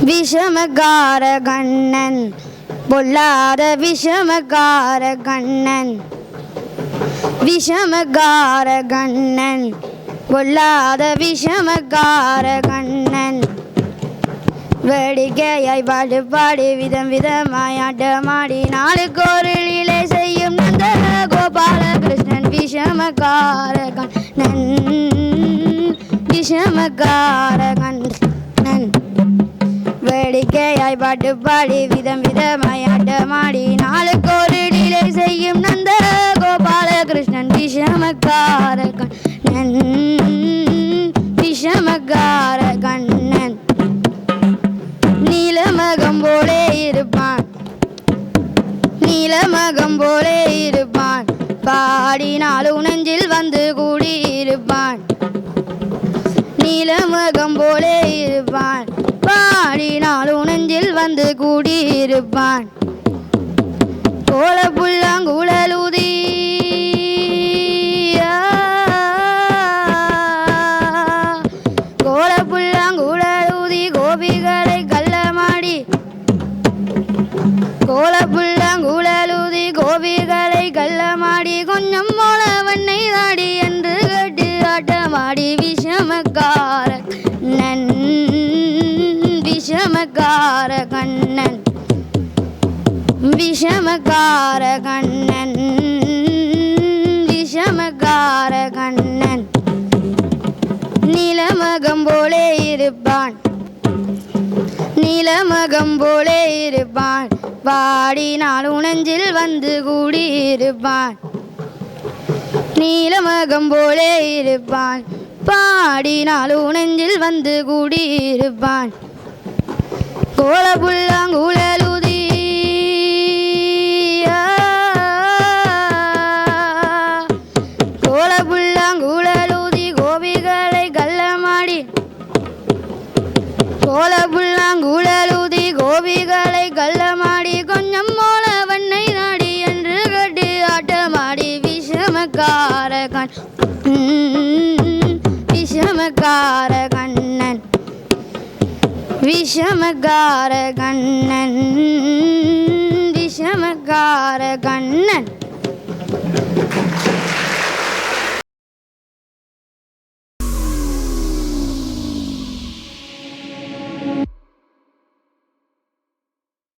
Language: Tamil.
விஷமகார கண்ணன் பொல்லாத விஷமகார கண்ணன் விஷமகார கண்ணன் பொல்லாத விஷமகார கண்ணன் வேடிக்கையாய் பாடு பாடி விதம் விதமாய் ஆட்டமாடி நாளுக்கு ஒரு லீலை செய்யும் நந்த கோபாலகிருஷ்ணன் விஷமகார கண்ணன் விஷமகார கண்ணன் வேடிக்கையாய் பாட்டு பாடி விதம் விதமாய் ஆட்டமாடி நாளுக்கு ஒரு லீலை செய்யும் நந்த கோபாலகிருஷ்ணன் விஷமகார கண்ணன் விஷமகார கண்ணன் நீலமகம் போலே இருப்பான் நீலமகம் போலே இருப்பான் பாடினாலும் நெஞ்சில் வந்து கூடி இருப்பான் நீலமகம் போலே இருப்பான் பாடினாலும் நெஞ்சில் வந்து கூடி இருப்பான் கோல புல்லாங்குழலூதி கோல புல்லாங்குழலூதி கோபிகளை கள்ளமாடி கோல புல்லாங்குழலூதி கோபிகளை கள்ளமாடி கொஞ்சம் போல வண்ணை நாடி என்று கேட்டு ஆட்டமாடி விஷமக்கார கண்ணன் விஷமகார கண்ணன் விஷமகார கண்ணன் விஷமகார கண்ணன் நீலமகம் போலே இருப்பான் நீலமகம் போலே இருப்பான் பாடினாலும் நெஞ்சில் வந்து கூடி இருப்பான் நீலமகம் போலே இருப்பான் பாடினாலும் நெஞ்சில் வந்து கூடி இருப்பான் கோல புல்லாங்குழலூதி கோல புல்லாங்குழலூதி கோபிகளை கள்ளமாடி கோல புல்லாங்குழலூதி கோபிகளை கள்ளமாடி கொஞ்சம் போல வண்ணை நாடி என்று கட்டு ஆட்டமாடி விஷமக்கார விஷமக்கார கண்ணன் விஷமகார கண்ணன் விஷமகார கண்ணன்